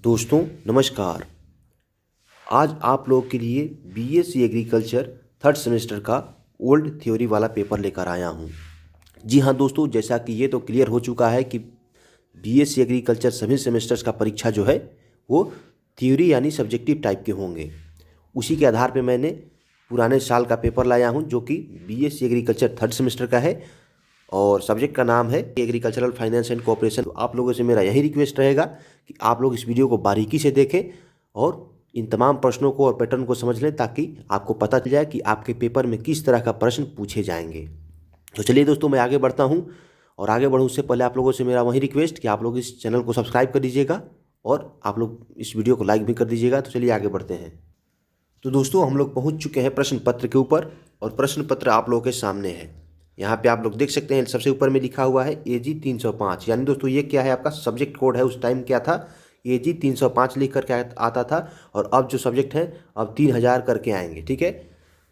दोस्तों नमस्कार। आज आप लोगों के लिए बीएससी एग्रीकल्चर थर्ड सेमेस्टर का ओल्ड थ्योरी वाला पेपर लेकर आया हूं। जी हाँ दोस्तों, जैसा कि ये तो क्लियर हो चुका है कि बीएससी एग्रीकल्चर सभी सेमेस्टर्स का परीक्षा जो है वो थ्योरी यानी सब्जेक्टिव टाइप के होंगे। उसी के आधार पर मैंने पुराने साल का पेपर लाया हूँ जो कि बीएससी एग्रीकल्चर थर्ड सेमेस्टर का है और सब्जेक्ट का नाम है एग्रीकल्चरल फाइनेंस एंड कोऑपरेशन। आप लोगों से मेरा यही रिक्वेस्ट रहेगा कि आप लोग इस वीडियो को बारीकी से देखें और इन तमाम प्रश्नों को और पैटर्न को समझ लें ताकि आपको पता चल जाए कि आपके पेपर में किस तरह का प्रश्न पूछे जाएंगे। तो चलिए दोस्तों, मैं आगे बढ़ता हूँ और आगे बढ़ूँ उससे पहले आप लोगों से मेरा वही रिक्वेस्ट कि आप लोग इस चैनल को सब्सक्राइब कर दीजिएगा और आप लोग इस वीडियो को लाइक भी कर दीजिएगा। तो चलिए आगे बढ़ते हैं। तो दोस्तों, हम लोग पहुँच चुके हैं प्रश्न पत्र के ऊपर और प्रश्न पत्र आप लोगों के सामने है। यहाँ पे आप लोग देख सकते हैं सबसे ऊपर में लिखा हुआ है AG 305। यानी दोस्तों ये क्या है, आपका सब्जेक्ट कोड है। उस टाइम क्या था, AG 305 लिख करके आता था और अब जो सब्जेक्ट है अब 3000 करके आएंगे। ठीक है,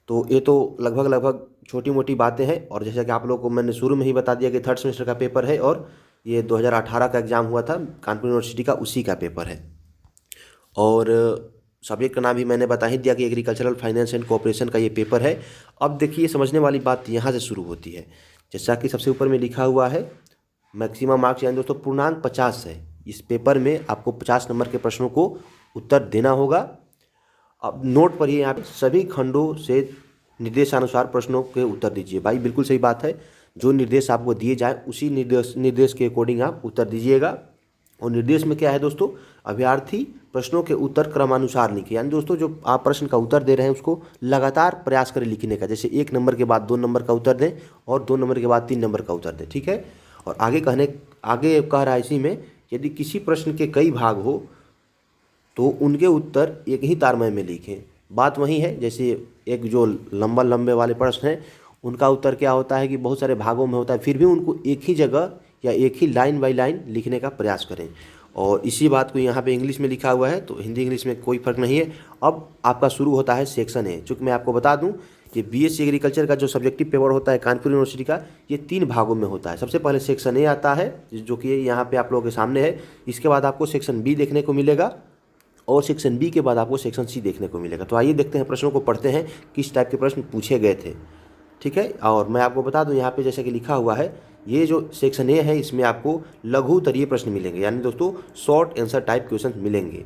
तो ये तो लगभग छोटी मोटी बातें हैं और जैसा कि आप लोगों को मैंने शुरू में ही बता दिया कि थर्ड सेमेस्टर का पेपर है और ये 2018 का एग्ज़ाम हुआ था कानपुर यूनिवर्सिटी का, उसी का पेपर है। और सब्जेक्ट का नाम भी मैंने बता ही दिया कि एग्रीकल्चरल फाइनेंस एंड कोऑपरेशन का ये पेपर है। अब देखिए, समझने वाली बात यहाँ से शुरू होती है। जैसा कि सबसे ऊपर में लिखा हुआ है मैक्सिमम मार्क्स, यानी दोस्तों पूर्णांक 50 है। इस पेपर में आपको 50 नंबर के प्रश्नों को उत्तर देना होगा। अब नोट पढ़िए, यहाँ पे सभी खंडों से निर्देशानुसार प्रश्नों के उत्तर दीजिए। भाई बिल्कुल सही बात है, जो निर्देश आपको दिए जाए उसी निर्देश के अकॉर्डिंग आप उत्तर दीजिएगा। और निर्देश में क्या है दोस्तों, अभ्यर्थी प्रश्नों के उत्तर क्रमानुसार लिखे। यानी दोस्तों जो आप प्रश्न का उत्तर दे रहे हैं उसको लगातार प्रयास करें लिखने का। जैसे 1 नंबर के बाद 2 नंबर का उत्तर दें और 2 नंबर के बाद 3 नंबर का उत्तर दें। ठीक है, और आगे कह रहा है इसी में, यदि किसी प्रश्न के कई भाग हो तो उनके उत्तर एक ही तारतम्य में लिखें। बात वही है, जैसे एक जो लंबे वाले प्रश्न हैं उनका उत्तर क्या होता है कि बहुत सारे भागों में होता है, फिर भी उनको एक ही जगह या एक ही लाइन बाय लाइन लिखने का प्रयास करें। और इसी बात को यहाँ पे इंग्लिश में लिखा हुआ है, तो हिंदी इंग्लिश में कोई फ़र्क नहीं है। अब आपका शुरू होता है सेक्शन ए। चूँकि मैं आपको बता दूं कि बीएससी एग्रीकल्चर का जो सब्जेक्टिव पेपर होता है कानपुर यूनिवर्सिटी का, ये 3 भागों में होता है। सबसे पहले सेक्शन ए आता है जो कि यहाँ पे आप लोगों के सामने है। इसके बाद आपको सेक्शन बी देखने को मिलेगा और सेक्शन बी के बाद आपको सेक्शन सी देखने को मिलेगा। तो आइए देखते हैं प्रश्नों को पढ़ते हैं किस टाइप के प्रश्न पूछे गए थे। ठीक है, और मैं आपको बता दूं यहाँ पे जैसे कि लिखा हुआ है, ये जो सेक्शन ए है इसमें आपको लघु उत्तरीय प्रश्न मिलेंगे, यानी दोस्तों शॉर्ट आंसर टाइप क्वेश्चन मिलेंगे।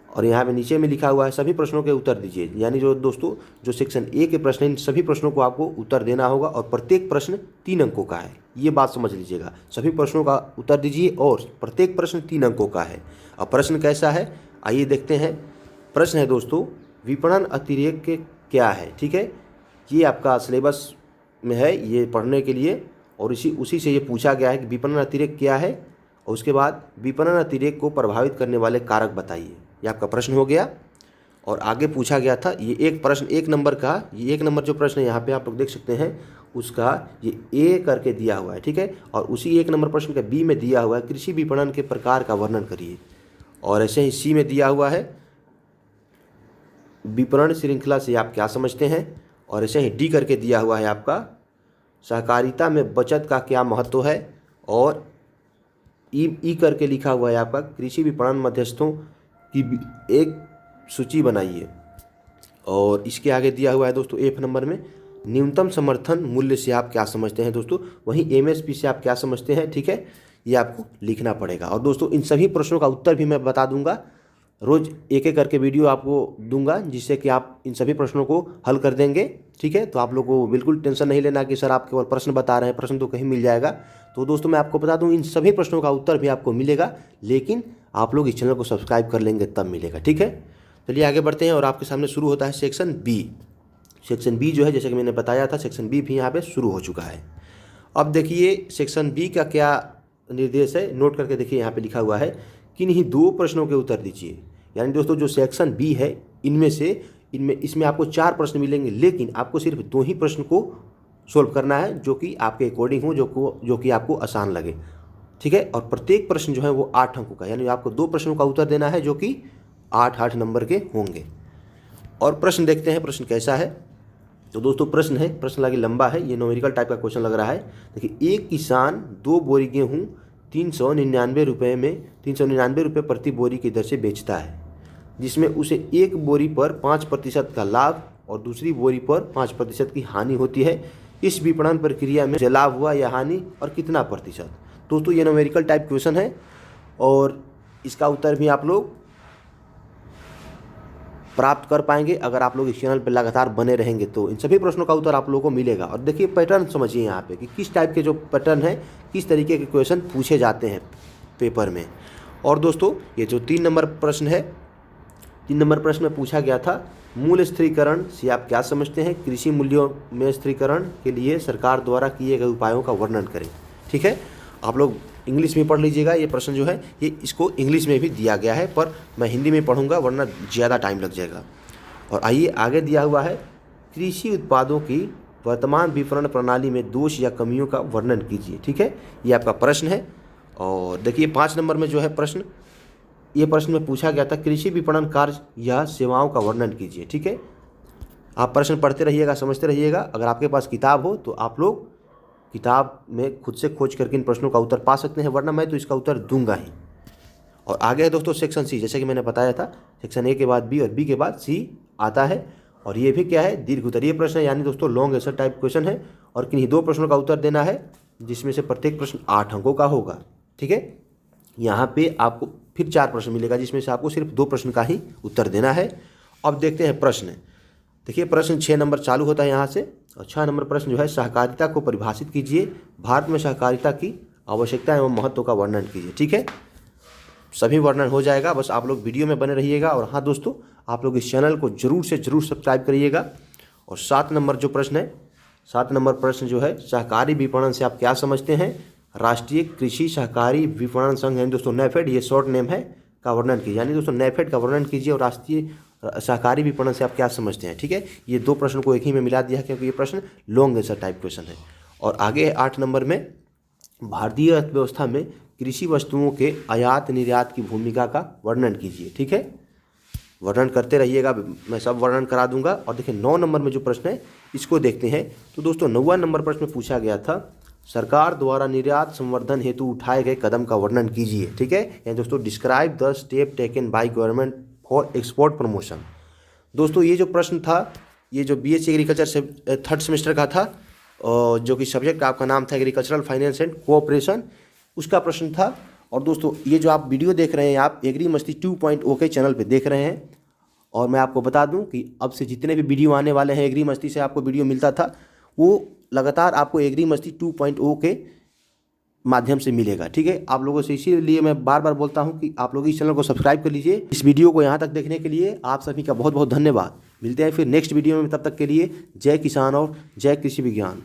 और यहाँ पे नीचे में लिखा हुआ है सभी प्रश्नों के उत्तर दीजिए। यानी जो दोस्तों जो सेक्शन ए के प्रश्न इन सभी प्रश्नों को आपको उत्तर देना होगा और प्रत्येक प्रश्न 3 अंकों का है। ये बात समझ लीजिएगा, सभी प्रश्नों का उत्तर दीजिए और प्रत्येक प्रश्न 3 अंकों का है। अब प्रश्न कैसा है आइए देखते हैं। प्रश्न है दोस्तों, विपणन अतिरेक के क्या है। ठीक है, ये आपका सिलेबस में है ये पढ़ने के लिए और उसी से ये पूछा गया है कि विपणन अतिरेक क्या है और उसके बाद विपणन अतिरेक को प्रभावित करने वाले कारक बताइए। ये आपका प्रश्न हो गया। और आगे पूछा गया था ये एक प्रश्न 1 नंबर का, ये 1 नंबर जो प्रश्न है यहाँ पे आप लोग देख सकते हैं उसका ये ए करके दिया हुआ है। ठीक है, और उसी 1 नंबर प्रश्न का बी में दिया हुआ है कृषि विपणन के प्रकार का वर्णन करिए। और ऐसे ही सी में दिया हुआ है विपणन श्रृंखला से आप क्या समझते हैं। और ऐसे ही डी करके दिया हुआ है आपका सहकारिता में बचत का क्या महत्व है। और ई करके लिखा हुआ है आपका कृषि विपणन मध्यस्थों की एक सूची बनाइए। और इसके आगे दिया हुआ है दोस्तों एफ नंबर में न्यूनतम समर्थन मूल्य से आप क्या समझते हैं दोस्तों, वहीं एमएसपी से आप क्या समझते हैं। ठीक है, ये आपको लिखना पड़ेगा। और दोस्तों इन सभी प्रश्नों का उत्तर भी मैं बता दूंगा, रोज़ एक एक करके वीडियो आपको दूंगा जिससे कि आप इन सभी प्रश्नों को हल कर देंगे। ठीक है, तो आप लोगों को बिल्कुल टेंशन नहीं लेना कि सर आप केवल प्रश्न बता रहे हैं, प्रश्न तो कहीं मिल जाएगा। तो दोस्तों मैं आपको बता दूं इन सभी प्रश्नों का उत्तर भी आपको मिलेगा, लेकिन आप लोग इस चैनल को सब्सक्राइब कर लेंगे तब मिलेगा। ठीक है, चलिए आगे बढ़ते हैं और आपके सामने शुरू होता है सेक्शन बी। सेक्शन बी जो है जैसे कि मैंने बताया था, सेक्शन बी भी यहाँ पर शुरू हो चुका है। अब देखिए सेक्शन बी का क्या निर्देश है, नोट करके देखिए। यहाँ पर लिखा हुआ है किन्हीं 2 प्रश्नों के उत्तर दीजिए। यानी दोस्तों जो सेक्शन बी है इसमें आपको 4 प्रश्न मिलेंगे, लेकिन आपको सिर्फ 2 ही प्रश्न को सोल्व करना है जो कि आपके अकॉर्डिंग हो, जो कि आपको आसान लगे। ठीक है, और प्रत्येक प्रश्न जो है वो 8 अंकों का, यानी आपको 2 प्रश्नों का उत्तर देना है जो कि 8 नंबर के होंगे। और प्रश्न देखते हैं प्रश्न कैसा है। तो दोस्तों प्रश्न लगे लंबा है, ये न्यूमेरिकल टाइप का क्वेश्चन लग रहा है। देखिए, एक किसान 2 बोरी गेहूँ ₹399 प्रति बोरी की दर से बेचता है, जिसमें उसे एक बोरी पर 5% का लाभ और दूसरी बोरी पर 5% की हानि होती है। इस विपणन प्रक्रिया में लाभ हुआ या हानि और कितना प्रतिशत। दोस्तों ये न्यूमेरिकल टाइप क्वेश्चन है और इसका उत्तर भी आप लोग प्राप्त कर पाएंगे अगर आप लोग इस चैनल पर लगातार बने रहेंगे तो इन सभी प्रश्नों का उत्तर आप लोगों को मिलेगा। और देखिए पैटर्न समझिए यहाँ पे कि किस टाइप के जो पैटर्न है, किस तरीके के क्वेश्चन पूछे जाते हैं पेपर में। और दोस्तों ये जो 3 नंबर प्रश्न है, 3 नंबर प्रश्न में पूछा गया था मूल्य स्थिरीकरण से आप क्या समझते हैं, कृषि मूल्यों में स्थिरीकरण के लिए सरकार द्वारा किए गए उपायों का वर्णन करें। ठीक है, आप लोग इंग्लिश में पढ़ लीजिएगा। ये प्रश्न जो है ये इसको इंग्लिश में भी दिया गया है, पर मैं हिंदी में पढ़ूंगा वरना ज़्यादा टाइम लग जाएगा। और आइए आगे दिया हुआ है कृषि उत्पादों की वर्तमान विपणन प्रणाली में दोष या कमियों का वर्णन कीजिए। ठीक है, ये आपका प्रश्न है। और देखिए 5 नंबर में जो है प्रश्न, ये प्रश्न में पूछा गया था कृषि विपणन कार्य या सेवाओं का वर्णन कीजिए। ठीक है, आप प्रश्न पढ़ते रहिएगा, समझते रहिएगा। अगर आपके पास किताब हो तो आप लोग किताब में खुद से खोज करके इन प्रश्नों का उत्तर पा सकते हैं, वरना मैं तो इसका उत्तर दूंगा ही। और आगे है दोस्तों सेक्शन सी, जैसे कि मैंने बताया था सेक्शन ए के बाद बी और बी के बाद सी आता है। और ये भी क्या है, दीर्घ उत्तरीय प्रश्न है, यानी दोस्तों लॉन्ग आंसर टाइप क्वेश्चन है। और किन्हीं 2 प्रश्नों का उत्तर देना है, जिसमें से प्रत्येक प्रश्न 8 अंकों का होगा। ठीक है, यहाँ पे आपको फिर 4 प्रश्न मिलेगा, जिसमें से आपको सिर्फ 2 प्रश्न का ही उत्तर देना है। अब देखते हैं प्रश्न। देखिए प्रश्न 6 नंबर चालू होता है यहाँ से। और 6 नंबर प्रश्न जो है सहकारिता को परिभाषित कीजिए, भारत में सहकारिता की आवश्यकता एवं महत्व का वर्णन कीजिए। ठीक है, सभी वर्णन हो जाएगा, बस आप लोग वीडियो में बने रहिएगा। और हाँ दोस्तों, आप लोग इस चैनल को जरूर से जरूर सब्सक्राइब करिएगा। और 7 नंबर जो प्रश्न है, 7 नंबर प्रश्न जो है सहकारी विपणन से आप क्या समझते हैं, राष्ट्रीय कृषि सहकारी विपणन संघ यानी दोस्तों नेफेड, ये शॉर्ट नेम है, का वर्णन कीजिए। यानी दोस्तों नेफेड का वर्णन कीजिए और राष्ट्रीय सहकारी विपणन से आप क्या समझते हैं। ठीक है, ये 2 प्रश्न को एक ही में मिला दिया है, क्योंकि ये प्रश्न लॉन्ग आंसर टाइप क्वेश्चन है। और आगे है 8 नंबर में भारतीय अर्थव्यवस्था में कृषि वस्तुओं के आयात निर्यात की भूमिका का वर्णन कीजिए। ठीक है, वर्णन करते रहिएगा, मैं सब वर्णन करा दूंगा। और देखिए 9 नंबर में जो प्रश्न है इसको देखते हैं। तो दोस्तों 9वां नंबर प्रश्न में पूछा गया था सरकार द्वारा निर्यात संवर्धन हेतु उठाए गए कदम का वर्णन कीजिए। ठीक है, यानी दोस्तों describe the step taken by government for export promotion. दोस्तों ये जो प्रश्न था, ये जो बीएससी एग्रीकल्चर से 3rd सेमेस्टर का था, जो कि सब्जेक्ट आपका नाम था एग्रीकल्चरल फाइनेंस एंड कोऑपरेशन, उसका प्रश्न था। और दोस्तों ये जो आप वीडियो देख रहे हैं, आप एग्री मस्ती 2.0 के चैनल पे देख रहे हैं। और मैं आपको बता दूं कि अब से जितने भी वीडियो आने वाले हैं, एग्री मस्ती से आपको वीडियो मिलता था, वो लगातार आपको एग्री मस्ती 2.0 के माध्यम से मिलेगा। ठीक है, आप लोगों से इसीलिए मैं बार बार बोलता हूं कि आप लोग इस चैनल को सब्सक्राइब कर लीजिए। इस वीडियो को यहां तक देखने के लिए आप सभी का बहुत बहुत धन्यवाद। मिलते हैं फिर नेक्स्ट वीडियो में, तब तक के लिए जय किसान और जय कृषि विज्ञान।